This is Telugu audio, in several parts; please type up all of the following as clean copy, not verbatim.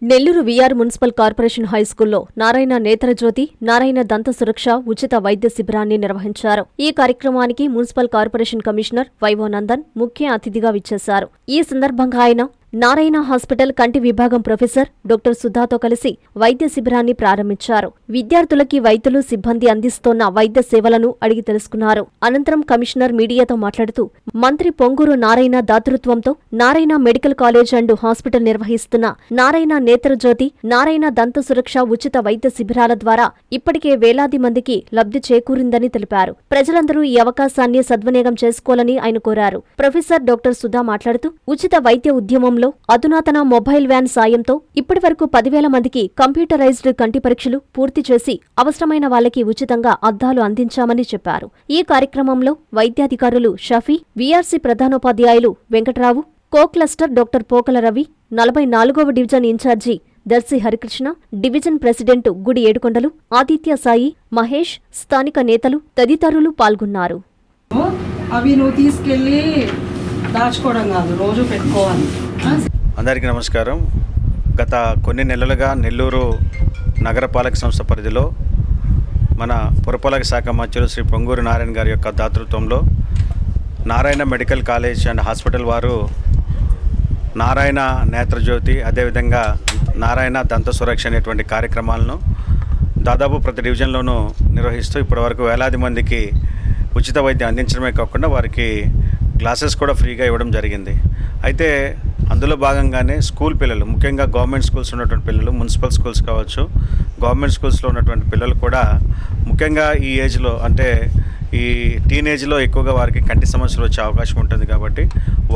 నెల్లూరు వీఆర్ మున్సిపల్ కార్పొరేషన్ హైస్కూల్లో నారాయణ నేత్రజ్యోతి, నారాయణ దంత సురక్ష ఉచిత వైద్య శిబిరాన్ని నిర్వహించారు. ఈ కార్యక్రమానికి municipal corporation commissioner YO Nandan ముఖ్య అతిథిగా విచ్చేశారు. ఈ సందర్భంగా ఆయన నారాయణ హాస్పిటల్ కంటి విభాగం ప్రొఫెసర్ డాక్టర్ సుధాతో కలిసి వైద్య శిబిరాన్ని ప్రారంభించారు. విద్యార్థులకి వైద్యులు సిబ్బంది అందిస్తోన్న వైద్య సేవలను అడిగి తెలుసుకున్నారు. అనంతరం కమిషనర్ మీడియాతో మాట్లాడుతూ మంత్రి పొంగూరు నారాయణ దాతృత్వంతో Narayana medical college and hospital నిర్వహిస్తున్న నారాయణ నేత్రజ్యోతి, నారాయణ దంత సురక్ష ఉచిత వైద్య శిబిరాల ద్వారా ఇప్పటికే వేలాది మందికి లబ్ధి చేకూరిందని తెలిపారు. ప్రజలందరూ ఈ అవకాశాన్ని సద్వినియోగం చేసుకోవాలని ఆయన కోరారు. ప్రొఫెసర్ డాక్టర్ సుధా మాట్లాడుతూ ఉచిత వైద్య ఉద్యమంలో అధునాతన మొబైల్ వ్యాన్ సాయంతో ఇప్పటివరకు 10,000 మందికి కంప్యూటరైజ్డ్ కంటి పరీక్షలు పూర్తి చేసి అవసరమైన వాళ్లకి ఉచితంగా అద్దాలు అందించామని చెప్పారు. ఈ కార్యక్రమంలో వైద్యాధికారులు షఫీ, వీఆర్సీ ప్రధానోపాధ్యాయులు Venkatrao, co cluster doctor Pokala Ravi, 44వ division incharge Darshi Harikrishna, division president Gudi Yedukondalu, Aditya Sai, Mahesh, స్థానిక నేతలు తదితరులు పాల్గొన్నారు. అవి నువ్వు తీసుకెళ్ళి దాచుకోవడం కాదు, రోజు పెట్టుకోవాలి. అందరికీ నమస్కారం. గత కొన్ని నెలలుగా నెల్లూరు నగరపాలక సంస్థ పరిధిలో మన పురపాలక శాఖ మంత్రులు శ్రీ పొంగూరు నారాయణ గారి యొక్క దాతృత్వంలో Narayana medical college and hospital వారు నారాయణ నేత్రజ్యోతి, అదేవిధంగా నారాయణ దంత సురక్ష అనేటువంటి కార్యక్రమాలను దాదాపు ప్రతి డివిజన్లోనూ నిర్వహిస్తూ ఇప్పటివరకు వేలాది మందికి ఉచిత వైద్యం అందించడమే కాకుండా వారికి గ్లాసెస్ కూడా ఫ్రీగా ఇవ్వడం జరిగింది. అయితే అందులో భాగంగానే స్కూల్ పిల్లలు, ముఖ్యంగా గవర్నమెంట్ స్కూల్స్ ఉన్నటువంటి పిల్లలు, మున్సిపల్ స్కూల్స్ కావచ్చు, గవర్నమెంట్ స్కూల్స్లో ఉన్నటువంటి పిల్లలు కూడా ముఖ్యంగా ఈ ఏజ్లో, అంటే ఈ టీనేజ్లో ఎక్కువగా వారికి కంటి సమస్యలు వచ్చే అవకాశం ఉంటుంది. కాబట్టి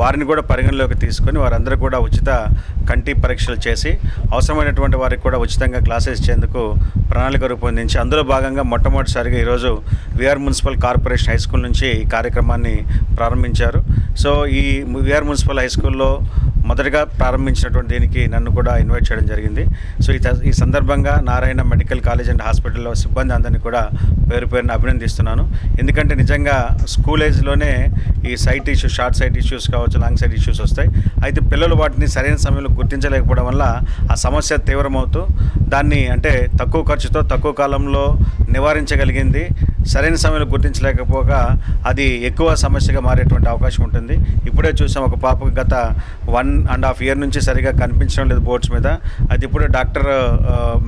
వారిని కూడా పరిగణలోకి తీసుకొని వారందరూ కూడా ఉచిత కంటి పరీక్షలు చేసి అవసరమైనటువంటి వారికి కూడా ఉచితంగా గ్లాసెస్ ఇచ్చేందుకు ప్రణాళిక రూపొందించి అందులో భాగంగా మొట్టమొదటిసారిగా ఈరోజు VR municipal corporation high school నుంచి ఈ కార్యక్రమాన్ని ప్రారంభించారు. సో ఈ వీఆర్ మున్సిపల్ హై స్కూల్లో మొదటగా ప్రారంభించినటువంటి దీనికి నన్ను కూడా ఇన్వైట్ చేయడం జరిగింది. సో ఈ సందర్భంగా నారాయణ మెడికల్ కాలేజ్ అండ్ హాస్పిటల్లో సిబ్బంది అందరినీ కూడా పేరు పేరున అభినందిస్తున్నాను. ఎందుకంటే నిజంగా స్కూల్ ఏజ్లోనే ఈ sight issues, short sight issues కావచ్చు, లాంగ్ సైట్ ఇష్యూస్ వస్తాయి. అయితే పిల్లలు వాటిని సరైన సమయంలో గుర్తించలేకపోవడం వల్ల ఆ సమస్య తీవ్రమవుతూ దాన్ని అంటే తక్కువ ఖర్చుతో తక్కువ కాలంలో నివారించగలిగింది. సరైన సమయంలో గుర్తించలేకపోగా అది ఎక్కువ సమస్యగా మారేటువంటి అవకాశం ఉంటుంది. ఇప్పుడే చూసాం, ఒక పాపకు గత 1.5 year నుంచి సరిగా కనిపించడం లేదు బోర్డ్స్ మీద. అది ఇప్పుడు డాక్టర్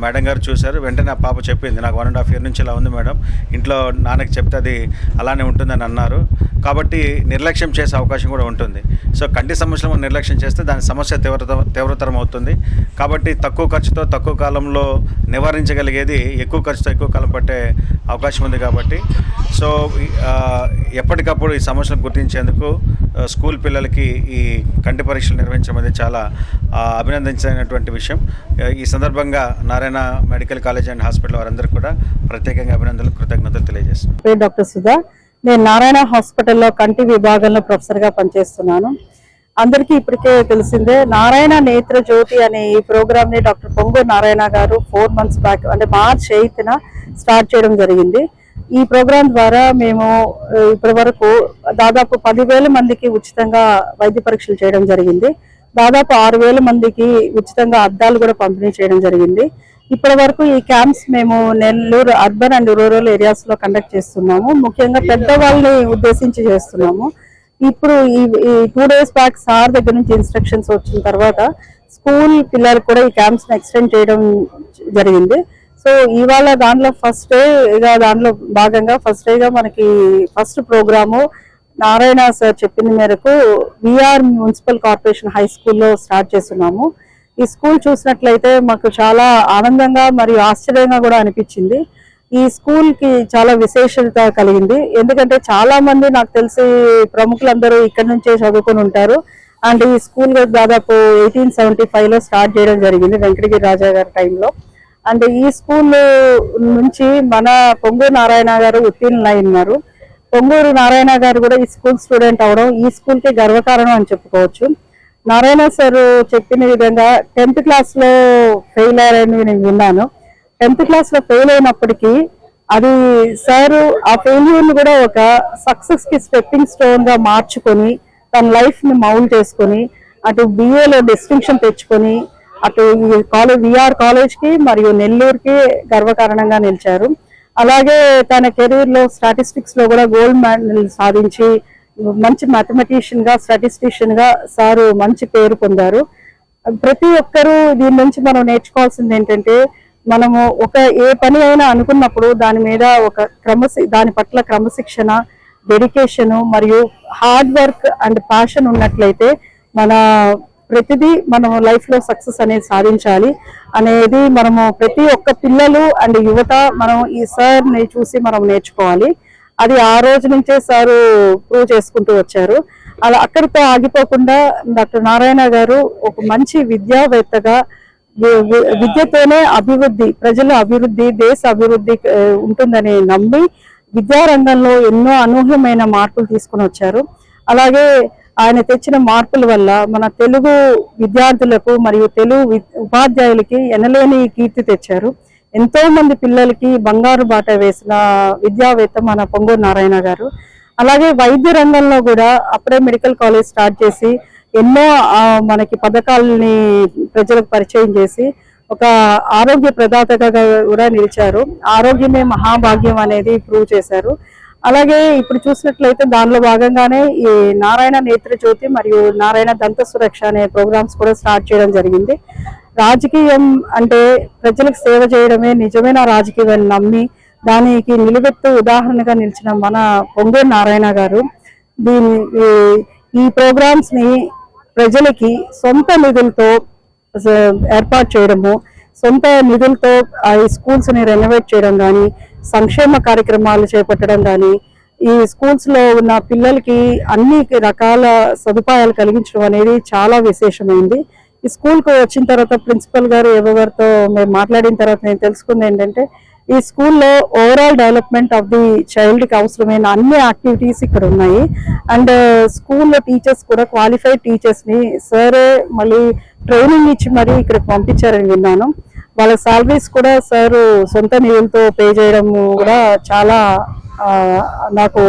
మేడం గారు చూశారు. వెంటనే ఆ పాప చెప్పింది, నాకు 1.5 year నుంచి ఇలా ఉంది మేడం, ఇంట్లో నాన్నకి చెప్తే అది అలానే ఉంటుందని అన్నారు. కాబట్టి నిర్లక్ష్యం చేసే అవకాశం కూడా ఉంటుంది. సో కంటి సమస్యలు నిర్లక్ష్యం చేస్తే దాని సమస్య తీవ్రతరం అవుతుంది. కాబట్టి తక్కువ ఖర్చుతో తక్కువ కాలంలో నివారించగలిగేది ఎక్కువ ఖర్చుతో ఎక్కువ కాలం పట్టే అవకాశం ఉంది. కాబట్టి సో ఎప్పటికప్పుడు ఈ సమస్యలను గుర్తించేందుకు స్కూల్ పిల్లలకి ఈ కంటి పరీక్షలు నిర్వహించడం అనేది చాలా అభినందించినటువంటి విషయం. ఈ సందర్భంగా Narayana medical college and hospital వారందరికీ కూడా ప్రత్యేకంగా అభినందనలు, కృతజ్ఞతలు తెలియజేస్తున్నాను. డాక్టర్ సుధా, నేను నారాయణ హాస్పిటల్లో కంటి విభాగంలో ప్రొఫెసర్గా పనిచేస్తున్నాను. అందరికీ ఇప్పటికే తెలిసిందే, నారాయణ నేత్ర జ్యోతి అనే ఈ ప్రోగ్రామ్ని డాక్టర్ పొంగూరు నారాయణ గారు 4 months బ్యాక్, అంటే March 8th స్టార్ట్ చేయడం జరిగింది. ఈ ప్రోగ్రాం ద్వారా మేము ఇప్పటి వరకు దాదాపు 10,000 మందికి ఉచితంగా వైద్య పరీక్షలు చేయడం జరిగింది. దాదాపు 6,000 మందికి ఉచితంగా అద్దాలు కూడా పంపిణీ చేయడం జరిగింది. ఇప్పటి వరకు ఈ క్యాంప్స్ మేము Nellore urban and rural areas లో కండక్ట్ చేస్తున్నాము. ముఖ్యంగా పెద్దవాళ్ళని ఉద్దేశించి చేస్తున్నాము. ఇప్పుడు ఈ 2 days బ్యాక్ సార్ దగ్గర నుంచి ఇన్స్ట్రక్షన్స్ వచ్చిన తర్వాత స్కూల్ పిల్లలు కూడా ఈ క్యాంప్స్ ఎక్స్టెండ్ చేయడం జరిగింది. సో ఇవాళ దాంట్లో దాంట్లో భాగంగా ఫస్ట్ డేగా మనకి ఫస్ట్ ప్రోగ్రాము నారాయణ సార్ చెప్పిన మేరకు వీఆర్ మున్సిపల్ కార్పొరేషన్ హై స్కూల్లో స్టార్ట్ చేస్తున్నాము. ఈ స్కూల్ చూసినట్లయితే మాకు చాలా ఆనందంగా మరియు ఆశ్చర్యంగా కూడా అనిపించింది. ఈ స్కూల్ కి చాలా విశేషత కలిగింది. ఎందుకంటే చాలా మంది నాకు తెలిసి ప్రముఖులందరూ ఇక్కడ నుంచే చదువుకొని ఉంటారు. అండ్ ఈ స్కూల్ దాదాపు 1875లో స్టార్ట్ చేయడం జరిగింది, వెంకటగిరి రాజా గారి టైంలో. అండ్ ఈ స్కూల్ నుంచి మన పొంగూరు నారాయణ గారు ఉత్తీర్ణులై ఉన్నారు. పొంగూరు నారాయణ గారు కూడా ఈ స్కూల్ స్టూడెంట్ అవడం ఈ స్కూల్కి గర్వకారణం అని చెప్పుకోవచ్చు. నారాయణ సార్ చెప్పిన విధంగా 10th క్లాస్లో ఫెయిల్ అయ్యారని నేను విన్నాను. 10th క్లాస్లో ఫెయిల్ అయినప్పటికీ అది సార్ ఆ ఫెయిల్యూర్ని కూడా ఒక సక్సెస్కి స్టెప్పింగ్ స్టోన్గా మార్చుకొని తన లైఫ్ని మౌల్డ్ చేసుకొని అటు BAలో డిస్టింక్షన్ తెచ్చుకొని అటు విఆర్ కాలేజ్ కి మరియు నెల్లూరుకి గర్వకారణంగా నిలిచారు. అలాగే తన కెరీర్ లో స్టాటిస్టిక్స్ లో కూడా గోల్డ్ మెడల్ సాధించి మంచి మ్యాథమెటిషియన్ గా స్టాటిస్టిషియన్ గా సారు మంచి పేరు పొందారు. ప్రతి ఒక్కరూ దీని నుంచి మనం నేర్చుకోవాల్సింది ఏంటంటే, మనము ఏ పని అయినా అనుకున్నప్పుడు దాని మీద దాని పట్ల క్రమశిక్షణ, డెడికేషన్ మరియు హార్డ్ వర్క్ అండ్ ప్యాషన్ ఉన్నట్లయితే ప్రతిదీ మనం లైఫ్ లో సక్సెస్ అనేది సాధించాలి అనేది మనము ప్రతి ఒక్క పిల్లలు అండ్ యువత మనం ఈ సార్ ని చూసి మనం నేర్చుకోవాలి. అది ఆ రోజు నుంచే సారు ప్రూవ్ చేసుకుంటూ వచ్చారు. అలా అక్కడితో ఆగిపోకుండా డాక్టర్ నారాయణ గారు ఒక మంచి విద్యావేత్తగా విద్యతోనే అభివృద్ధి, ప్రజల అభివృద్ధి, దేశ అభివృద్ధి ఉంటుందని నమ్మి విద్యారంగంలో ఎన్నో అనూహ్యమైన మార్పులు తీసుకుని వచ్చారు. అలాగే ఆయన తెచ్చిన మార్పుల వల్ల మన తెలుగు విద్యార్థులకు మరియు తెలుగు ఉపాధ్యాయులకి ఎనలేని కీర్తి తెచ్చారు. ఎంతో మంది పిల్లలకి బంగారు బాట వేసిన విద్యావేత్త మన పొంగూరు నారాయణ గారు. అలాగే వైద్య రంగంలో కూడా అప్పుడే మెడికల్ కాలేజ్ స్టార్ట్ చేసి ఎన్నో మనకి పథకాలని ప్రజలకు పరిచయం చేసి ఒక ఆరోగ్య ప్రదాతగా కూడా నిలిచారు. ఆరోగ్యమే మహాభాగ్యం అనేది ప్రూవ్ చేశారు. అలాగే ఇప్పుడు చూసినట్లయితే దానిలో భాగంగానే ఈ నారాయణ నేత్ర జ్యోతి మరియు నారాయణ దంత సురక్ష అనే ప్రోగ్రామ్స్ కూడా స్టార్ట్ చేయడం జరిగింది. రాజకీయం అంటే ప్రజలకు సేవ చేయడమే నిజమైన రాజకీయం నమ్మి దానికి నిలువెత్తు ఉదాహరణగా నిలిచిన మన పొంగూరు నారాయణ గారు ఈ ప్రోగ్రామ్స్ ని ప్రజలకి సొంత నిధులతో ఏర్పాటు చేయడము, సొంత నిధులతో ఈ స్కూల్స్ ని రెనోవేట్ చేయడం కానీ, సంక్షేమ కార్యక్రమాలు చేపట్టడం కానీ, ఈ స్కూల్స్ లో ఉన్న పిల్లలకి అన్ని రకాల సదుపాయాలు కలిగించడం అనేది చాలా విశేషమైంది. ఈ స్కూల్ కు వచ్చిన తర్వాత ప్రిన్సిపల్ గారు ఎవరితో మేము మాట్లాడిన తర్వాత నేను తెలుసుకుంది ఏంటంటే, ఈ స్కూల్లో overall development of the child కి అవసరమైన అన్ని యాక్టివిటీస్ ఇక్కడ ఉన్నాయి. అండ్ స్కూల్లో టీచర్స్ కూడా క్వాలిఫైడ్ టీచర్స్ ని సరే మళ్ళీ ట్రైనింగ్ ఇచ్చి మరీ ఇక్కడికి పంపించారని విన్నాను. వాళ్ళ సాలరీస్ కూడా సార్ సొంత నిధులతో పే చేయడం కూడా చాలా నాకు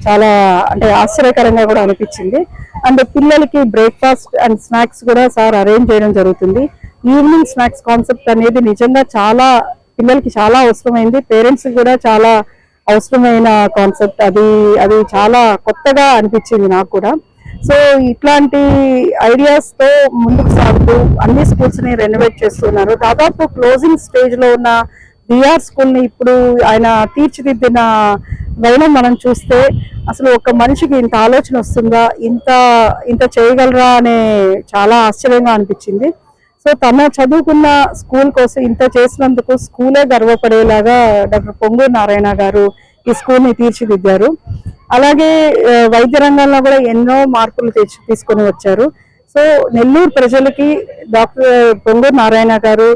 చాలా అంటే ఆశ్చర్యకరంగా కూడా అనిపించింది. అండ్ పిల్లలకి బ్రేక్ఫాస్ట్ అండ్ స్నాక్స్ కూడా సార్ అరేంజ్ చేయడం జరుగుతుంది. ఈవినింగ్ స్నాక్స్ కాన్సెప్ట్ అనేది నిజంగా చాలా పిల్లలకి చాలా అవసరమైంది. పేరెంట్స్ కూడా చాలా అవసరమైన కాన్సెప్ట్. అది చాలా కొత్తగా అనిపించింది నాకు కూడా. సో ఇట్లాంటి ఐడియాస్ తో ముందుకు సాగుతూ అన్ని స్కూల్స్ ని రెనోవేట్ చేస్తున్నారు. దాదాపు క్లోజింగ్ స్టేజ్ లో ఉన్న బిఆర్ స్కూల్ ని ఇప్పుడు ఆయన తీర్చిదిద్దిన వైనం మనం చూస్తే అసలు ఒక మనిషికి ఇంత ఆలోచన వస్తుందా, ఇంత చేయగలరా అనే చాలా ఆశ్చర్యంగా అనిపించింది. సో తన చదువుకున్న స్కూల్ కోసం ఇంత చేసినందుకు స్కూలే గర్వపడేలాగా డాక్టర్ పొంగూరు నారాయణ గారు ఈ స్కూల్ ని తీర్చిదిద్దారు. అలాగే వైద్య రంగంలో కూడా ఎన్నో మార్పులు తీసుకొని వచ్చారు. సో నెల్లూరు ప్రజలకి డాక్టర్ పొంగూరు నారాయణ గారు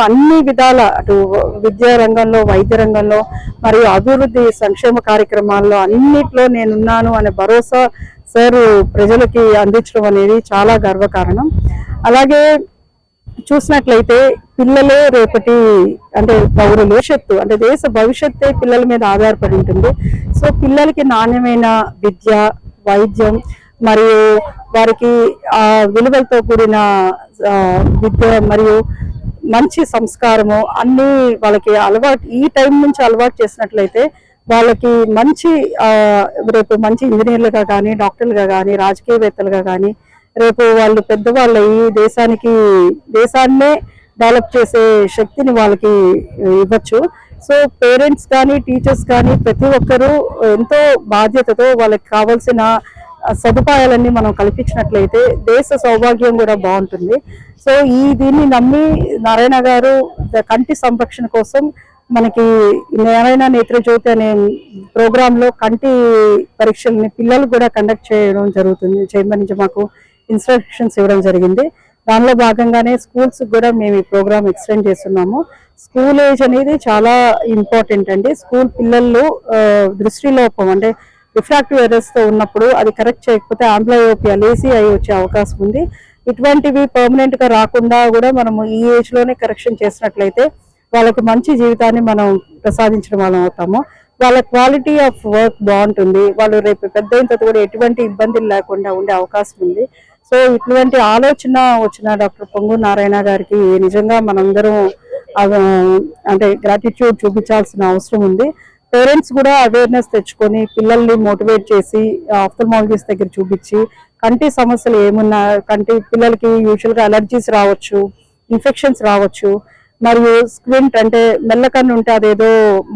అన్ని విధాల అటు విద్యా రంగంలో, వైద్య రంగంలో మరియు అభివృద్ధి సంక్షేమ కార్యక్రమాల్లో అన్నిట్లో నేనున్నాను అనే భరోసా సార్ ప్రజలకి అందించడం అనేది చాలా గర్వకారణం. అలాగే చూసినట్లయితే పిల్లలే రేపటి అంటే పౌరులు, భవిష్యత్తు అంటే దేశ భవిష్యత్తే పిల్లల మీద ఆధారపడి ఉంటుంది. సో పిల్లలకి నాణ్యమైన విద్య, వైద్యం మరియు వారికి విలువలతో కూడిన విద్య మరియు మంచి సంస్కారము అన్ని వాళ్ళకి ఈ టైం నుంచి అలవాటు చేసినట్లయితే వాళ్ళకి రేపు మంచి ఇంజనీర్లుగా కానీ, డాక్టర్లుగా కానీ, రాజకీయవేత్తలుగా కానీ రేపు వాళ్ళు పెద్దవాళ్ళు అయ్యి దేశాన్నే డెవలప్ చేసే శక్తిని వాళ్ళకి ఇవ్వచ్చు. సో పేరెంట్స్ కానీ, టీచర్స్ కానీ ప్రతి ఒక్కరూ ఎంతో బాధ్యతతో వాళ్ళకి కావాల్సిన సదుపాయాలన్నీ మనం కల్పించినట్లయితే దేశ సౌభాగ్యం కూడా బాగుంటుంది. సో దీన్ని నమ్మి నారాయణ గారు కంటి సంరక్షణ కోసం మనకి నారాయణ నేత్ర జ్యోతి అనే ప్రోగ్రామ్ లో కంటి పరీక్షల్ని పిల్లలు కూడా కండక్ట్ చేయమని మాకు ఇన్స్ట్రక్షన్స్ ఇవ్వడం జరిగింది. దానిలో భాగంగానే స్కూల్స్ కూడా మేము ఈ ప్రోగ్రామ్ ఎక్స్టెండ్ చేస్తున్నాము. స్కూల్ ఏజ్ అనేది చాలా ఇంపార్టెంట్ అండి. స్కూల్ పిల్లల్లో దృష్టిలోపం అంటే రిఫ్రాక్టివ్ ఎర్రర్స్ తో ఉన్నప్పుడు అది కరెక్ట్ చేయకపోతే ఆంబ్లయోపియా, లేజీ అయి వచ్చే అవకాశం ఉంది. ఇటువంటివి పర్మనెంట్ గా రాకుండా కూడా మనము ఈ ఏజ్ లోనే కరెక్షన్ చేసినట్లయితే వాళ్ళకి మంచి జీవితాన్ని మనం ప్రసాదించడం వాళ్ళం అవుతాము. వాళ్ళ క్వాలిటీ ఆఫ్ వర్క్ బాగుంటుంది. వాళ్ళు రేపు పెద్ద అయిన తర్వాత కూడా ఎటువంటి ఇబ్బందులు లేకుండా ఉండే అవకాశం ఉంది. సో ఇటువంటి ఆలోచన వచ్చిన డాక్టర్ పొంగూరు నారాయణ గారికి నిజంగా మనందరం అంటే గ్రాటిట్యూడ్ చూపించాల్సిన అవసరం ఉంది. పేరెంట్స్ కూడా అవేర్నెస్ తెచ్చుకొని పిల్లల్ని మోటివేట్ చేసి ఆఫ్థల్మాలజిస్ట్ దగ్గర చూపించి కంటి సమస్యలు ఏమున్నా, పిల్లలకి యూజువల్గా అలర్జీస్ రావచ్చు, ఇన్ఫెక్షన్స్ రావచ్చు, మరియు స్క్వింట్ అంటే మెల్లకన్ను ఉంటే అదేదో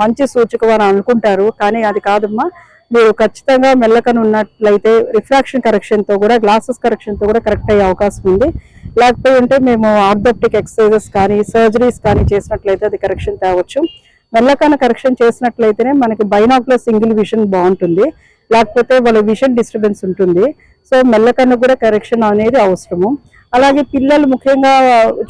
మంచి సూచకం అని అనుకుంటారు, కానీ అది కాదమ్మా. మీరు ఖచ్చితంగా మెల్లకన్ను ఉన్నట్లయితే రిఫ్రాక్షన్ కరెక్షన్తో కూడా, గ్లాసెస్ కరెక్షన్తో కూడా కరెక్ట్ అయ్యే అవకాశం ఉంది. లేకపోతే మేము ఆర్థోప్టిక్ ఎక్సర్సైజెస్ కానీ సర్జరీస్ కానీ చేసినట్లయితే అది కరెక్షన్ తేవచ్చు. మెల్లకన్ను కరెక్షన్ చేసినట్లయితేనే మనకి బైనాక్యులర్ సింగిల్ విజన్ బాగుంటుంది, లేకపోతే వాళ్ళ విజన్ డిస్టర్బెన్స్ ఉంటుంది. సో మెల్లకన్ను కూడా కరెక్షన్ అనేది అవసరము. అలాగే పిల్లలు ముఖ్యంగా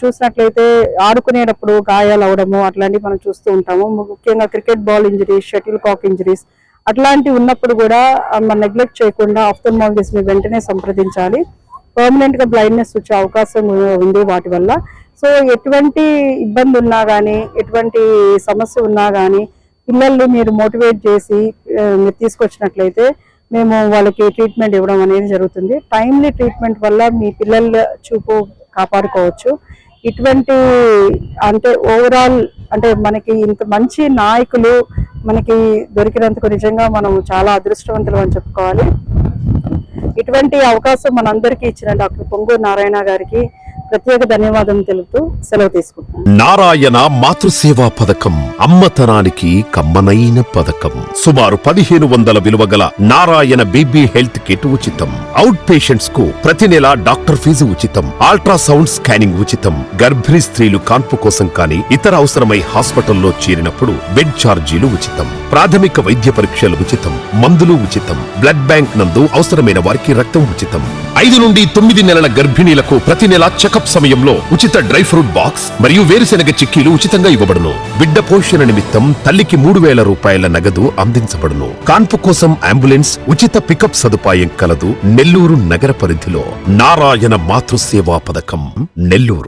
చూసినట్లయితే ఆడుకునేటప్పుడు గాయాలు అవడము అట్లాంటివి మనం చూస్తూ ఉంటాము. ముఖ్యంగా క్రికెట్ బాల్ ఇంజరీస్, షటిల్ కాక్ ఇంజరీస్ అట్లాంటివి ఉన్నప్పుడు కూడా మనం నెగ్లెక్ట్ చేయకుండా ఆఫ్థల్మాలజిస్ట్ ని వెంటనే సంప్రదించాలి. పర్మనెంట్ గా బ్లైండ్నెస్ వచ్చే అవకాశం ఉంది వాటి వల్ల. సో ఎటువంటి ఇబ్బంది ఉన్నా కానీ, ఎటువంటి సమస్య ఉన్నా కానీ పిల్లల్ని మీరు మోటివేట్ చేసి మీరు తీసుకొచ్చినట్లయితే మేము వాళ్ళకి ట్రీట్మెంట్ ఇవ్వడం అనేది జరుగుతుంది. టైమ్లీ ట్రీట్మెంట్ వల్ల మీ పిల్లల చూపు కాపాడుకోవచ్చు. ఇటువంటి అంటే ఓవరాల్ అంటే మనకి ఇంత మంచి నాయకులు మనకి దొరికినందుకు నిజంగా మనం చాలా అదృష్టవంతులు అని చెప్పుకోవాలి. ఇటువంటి అవకాశం మనందరికీ ఇచ్చిన డాక్టర్ పొంగూరు నారాయణ గారికి ప్రత్యేక ధన్యవాదం తెలుపుతూ సెలవు తీసుకుంటాం. నారాయణ మాతృసేవా పథకం అమ్మతనానికి కమ్మనైన పథకం. సుమారు 1500 విలువ గల నారాయణ బేబీ హెల్త్ కిట్ ఉచితం. అవుట్ పేషెంట్స్ కు ప్రతి నెల డాక్టర్ ఫీజు ఉచితం. అల్ట్రాసౌండ్ స్కానింగ్ ఉచితం. గర్భిణీ స్త్రీలు కాన్పు కోసం కానీ ఇతర అవసరమై హాస్పిటల్లో చేరినప్పుడు బెడ్ ఛార్జీలు ఉచితం. ప్రాథమిక వైద్య పరీక్షలు ఉచితం. మందులు ఉచితం. బ్లడ్ బ్యాంక్ నందు అవసరమైన వారికి రక్తం ఉచితం. 5 నుండి 9 నెలల గర్భిణీలకు ప్రతి నెల చెకప్ సమయంలో ఉచిత డ్రై ఫ్రూట్ బాక్స్ మరియు వేరుశెనగ చిక్కీలు ఉచితంగా ఇవ్వబడును. బిడ్డ పోషణ నిమిత్తం తల్లికి 3000 రూపాయల నగదు అందించబడును. కాన్పు కోసం అంబులెన్స్ ఉచిత పికప్ సదుపాయం కలదు. నెల్లూరు నగర పరిధిలో నారాయణ మాతృసేవా పథకం, నెల్లూరు.